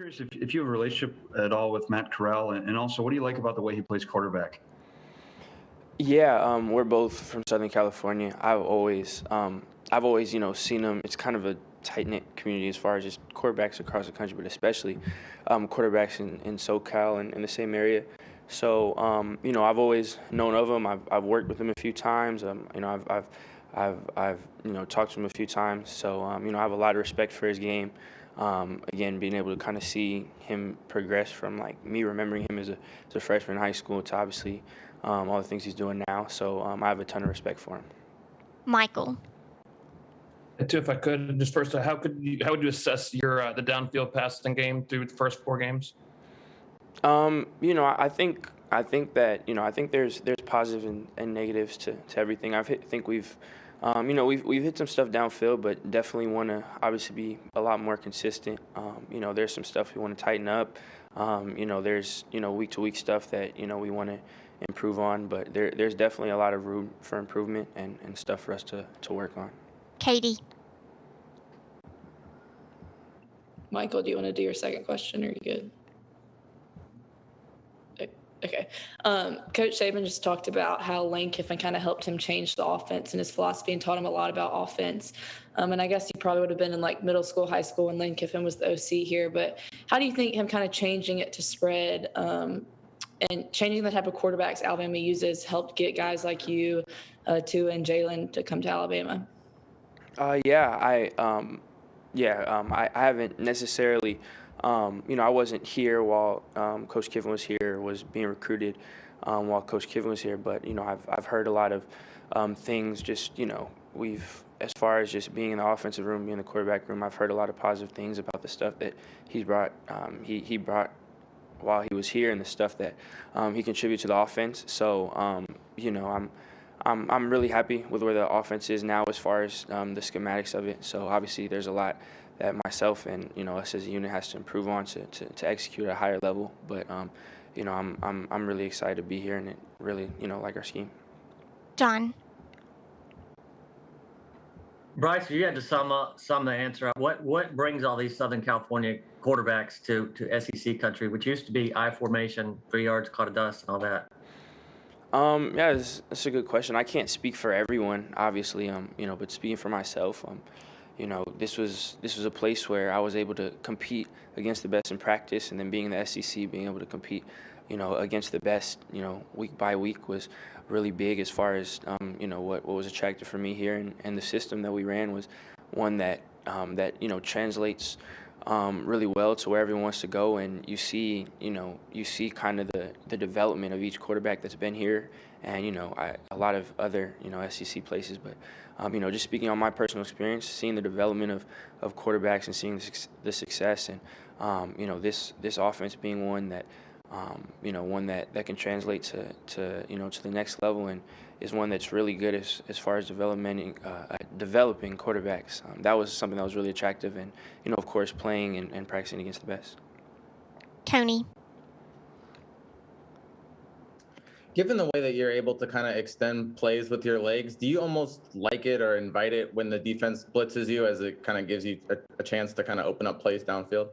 Curious if you have a relationship at all with Matt Corral, and also what do you like about the way he plays quarterback? Yeah, we're both from Southern California. I've always, seen them. It's kind of a tight knit community as far as just quarterbacks across the country, but especially quarterbacks in SoCal and in the same area. So, I've always known of him. I've worked with him a few times. I've talked to him a few times. So, I have a lot of respect for his game. Again, being able to kind of see him progress from like me remembering him as a freshman in high school to obviously all the things he's doing now. So I have a ton of respect for him. Michael. And two, if I could, just first, how would you assess your the downfield passing game through the first 4 games? I think there's positives and negatives to everything. Think we've hit some stuff downfield, but definitely want to obviously be a lot more consistent. There's some stuff we want to tighten up. There's week to week stuff that we want to improve on, but there's definitely a lot of room for improvement and stuff for us to work on. Katie. Michael, do you want to do your second question, or are you good? Okay. Coach Saban just talked about how Lane Kiffin kind of helped him change the offense and his philosophy and taught him a lot about offense. And I guess you probably would have been in like middle school, high school when Lane Kiffin was the OC here. But how do you think him kind of changing it to spread and changing the type of quarterbacks Alabama uses helped get guys like you, Tua and Jalen to come to Alabama? I haven't necessarily. I wasn't here while Coach Kiffin was here, was being recruited while Coach Kiffin was here. But I've heard a lot of things. Just as far as just being in the offensive room, being in the quarterback room, I've heard a lot of positive things about the stuff that he's brought. He brought while he was here, and the stuff that he contributed to the offense. So I'm really happy with where the offense is now as far as the schematics of it. So obviously there's a lot that myself and us as a unit has to improve on to execute at a higher level. But I'm really excited to be here, and it really like our scheme. John. Bryce, if you had to sum the answer up, what brings all these Southern California quarterbacks to SEC country, which used to be I formation, 3 yards, caught a dust, and all that? That's a good question. I can't speak for everyone, obviously, but speaking for myself, this was a place where I was able to compete against the best in practice, and then being in the SEC, being able to compete, against the best, week by week was really big as far as, what was attractive for me here, and the system that we ran was one that translates really well to where everyone wants to go, and you see kind of the development of each quarterback that's been here, and a lot of other SEC places, but just speaking on my personal experience, seeing the development of quarterbacks and seeing the success, and this offense being one that can translate to the next level, and is one that's really good as far as developing quarterbacks. That was something that was really attractive, and of course playing and practicing against the best. Tony. Given the way that you're able to kind of extend plays with your legs, do you almost like it or invite it when the defense blitzes you, as it kind of gives you a chance to kind of open up plays downfield?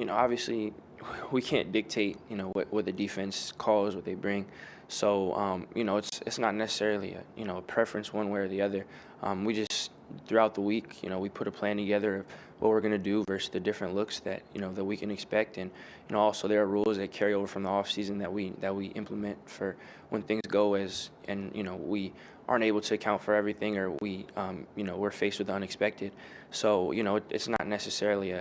Obviously we can't dictate, what the defense calls, what they bring. So, it's not necessarily a preference one way or the other. We just, throughout the week, we put a plan together of what we're going to do versus the different looks that, that we can expect. And, also there are rules that carry over from the off season that we implement for when things go we aren't able to account for everything, or we're faced with the unexpected. So, it's not necessarily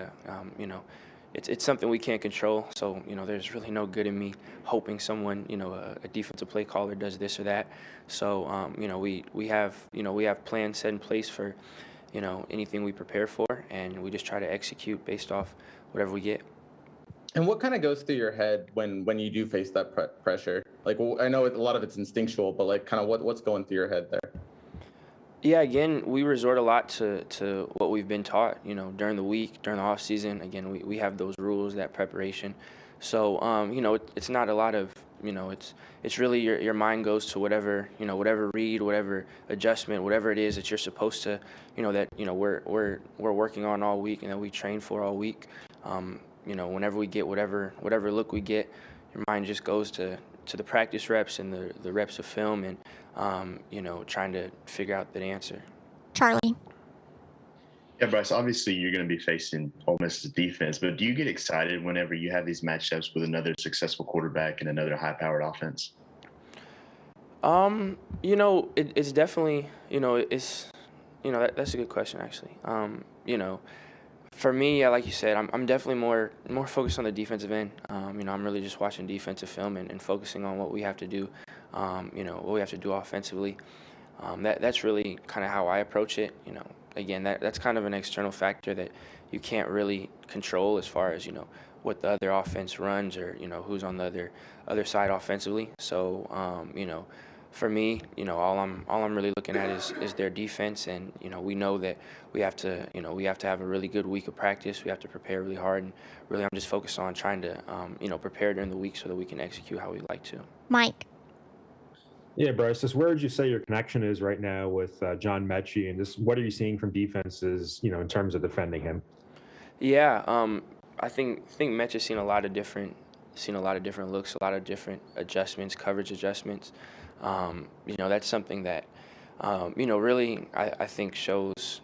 it's something we can't control. So, there's really no good in me hoping someone, a defensive play caller does this or that. So, we have plans set in place for, anything we prepare for, and we just try to execute based off whatever we get. And what kind of goes through your head when you do face that pressure? Like, I know a lot of it's instinctual, but like kind of what's going through your head there? Yeah, again, we resort a lot to what we've been taught, during the week, during the off season. Again, we have those rules, that preparation. So, it's not a lot of, it's really your mind goes to whatever read, whatever adjustment, whatever it is that you're supposed to, that we're working on all week and that we train for all week. Whenever we get whatever look we get, your mind just goes to the practice reps and the reps of film and trying to figure out that answer. Charlie. Yeah, Bryce, obviously you're going to be facing Ole Miss's defense, but do you get excited whenever you have these matchups with another successful quarterback and another high-powered offense? It's definitely, that's a good question, actually. For me, like you said, I'm definitely more focused on the defensive end. I'm really just watching defensive film and focusing on what we have to do, what we have to do offensively. That's really kind of how I approach it. Again, that's kind of an external factor that you can't really control as far as, what the other offense runs or, who's on the other side offensively. So, for me, all I'm really looking at is their defense, and we know that we have to have a really good week of practice. We have to prepare really hard, and really I'm just focused on trying to prepare during the week so that we can execute how we like to. Mike. Yeah, Bryce, just where would you say your connection is right now with John Mechie, and just what are you seeing from defenses, in terms of defending him? Yeah, I think Mech has seen a lot of different looks, a lot of different adjustments, coverage adjustments. That's something that really I think shows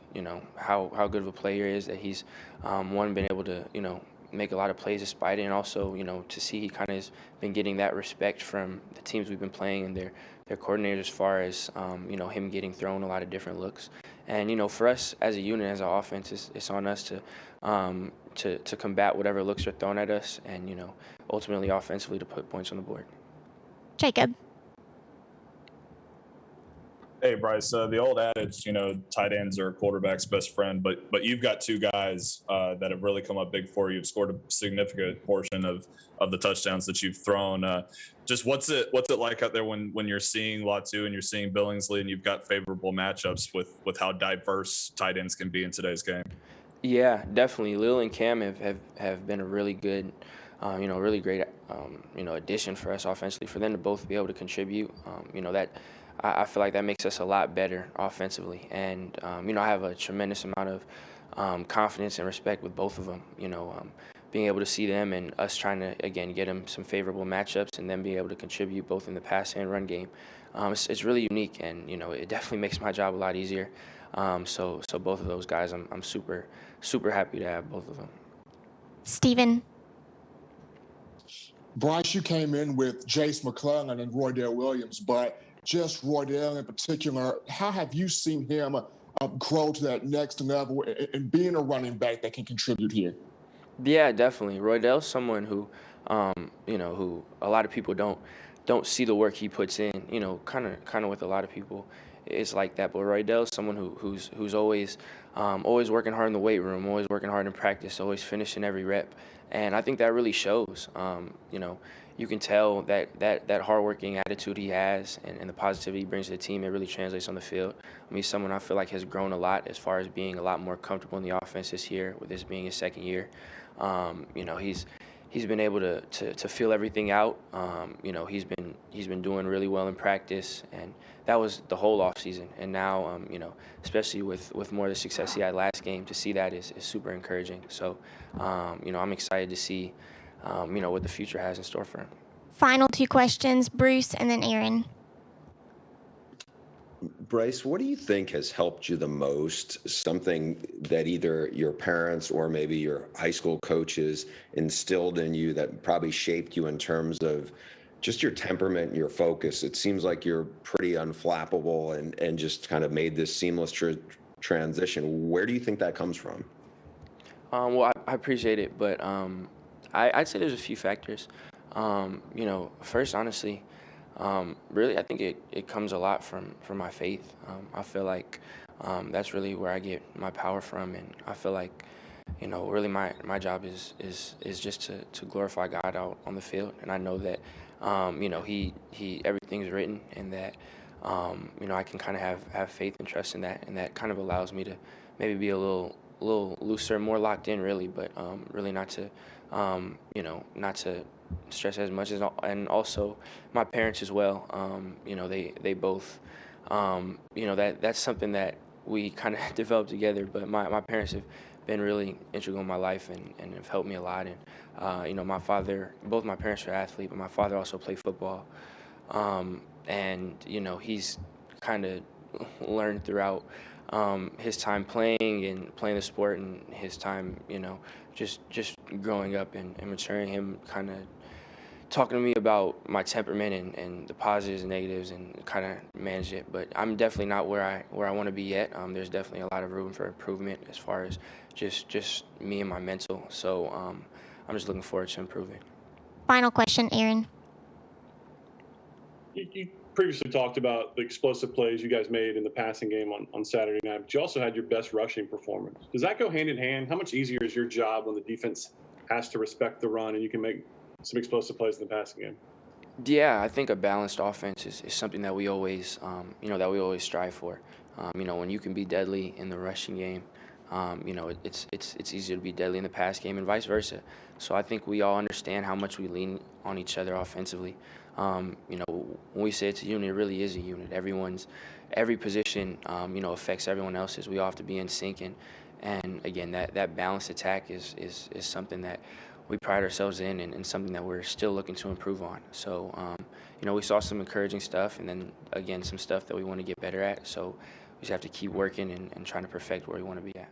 how good of a player he is, that he's been able to make a lot of plays despite it, and also to see he kind of has been getting that respect from the teams we've been playing and their coordinators as far as him getting thrown a lot of different looks. And for us as a unit, as an offense, it's on us to combat whatever looks are thrown at us, and ultimately offensively to put points on the board. Jacob. Hey, Bryce, the old adage, tight ends are a quarterback's best friend, but you've got two guys that have really come up big for you. You've scored a significant portion of the touchdowns that you've thrown. Just what's it like out there when you're seeing Latu and you're seeing Billingsley and you've got favorable matchups with how diverse tight ends can be in today's game? Yeah, definitely. Lil and Cam have been a really good, really great, addition for us offensively. For them to both be able to contribute, that. I feel like that makes us a lot better offensively, and I have a tremendous amount of confidence and respect with both of them. Being able to see them and us trying to again get them some favorable matchups, and then be able to contribute both in the pass and run game. It's really unique, and it definitely makes my job a lot easier. So both of those guys, I'm super happy to have both of them. Steven. Bryce, you came in with Jace McClellan and Roydell Williams, but just Roydell in particular, how have you seen him grow to that next level and being a running back that can contribute here? Yeah, definitely. Roydell's someone who, who a lot of people don't see the work he puts in. Kind of with a lot of people, it's like that. But Roydell's someone who's always working hard in the weight room, always working hard in practice, always finishing every rep, and I think that really shows. You can tell that hardworking attitude he has and the positivity he brings to the team, it really translates on the field. He's someone I feel like has grown a lot as far as being a lot more comfortable in the offense this year, with this being his second year. He's been able to feel everything out. He's been doing really well in practice, and that was the whole off season. And now, especially with more of the success he had last game, to see that is super encouraging. So, I'm excited to see what the future has in store for him. Final two questions, Bruce and then Aaron. Bryce, what do you think has helped you the most? Something that either your parents or maybe your high school coaches instilled in you that probably shaped you in terms of just your temperament and your focus? It seems like you're pretty unflappable and just kind of made this seamless transition. Where do you think that comes from? Well, I appreciate it, but I'd say there's a few factors. First, honestly, really, I think it comes a lot from my faith. I feel like that's really where I get my power from, and I feel like, really my job is just to glorify God out on the field, and I know that, he everything's written, and that, I can kind of have faith and trust in that, and that kind of allows me to maybe be a little little looser, more locked in, really, but really not to, not to stress as much. And also my parents as well. They both, that's something that we kind of developed together. But my parents have been really integral in my life and have helped me a lot. And both my parents are athletes, but my father also played football. And he's kind of learned throughout his time playing and playing the sport, and his time, just growing up and maturing, him kind of talking to me about my temperament and the positives and negatives and kind of manage it. But I'm definitely not where I want to be yet. There's definitely a lot of room for improvement as far as just me and my mental. So I'm just looking forward to improving. Final question, Aaron. You previously talked about the explosive plays you guys made in the passing game on Saturday night, but you also had your best rushing performance. Does that go hand in hand? How much easier is your job when the defense has to respect the run and you can make some explosive plays in the passing game? Yeah, I think a balanced offense is something that we always, strive for. When you can be deadly in the rushing game, it's easier to be deadly in the pass game and vice versa. So I think we all understand how much we lean on each other offensively. When we say it's a unit, it really is a unit. Every position, affects everyone else's. We all have to be in sync, and again, that balanced attack is something that we pride ourselves in, and something that we're still looking to improve on. So, we saw some encouraging stuff, and then again, some stuff that we want to get better at. So we just have to keep working and trying to perfect where we want to be at.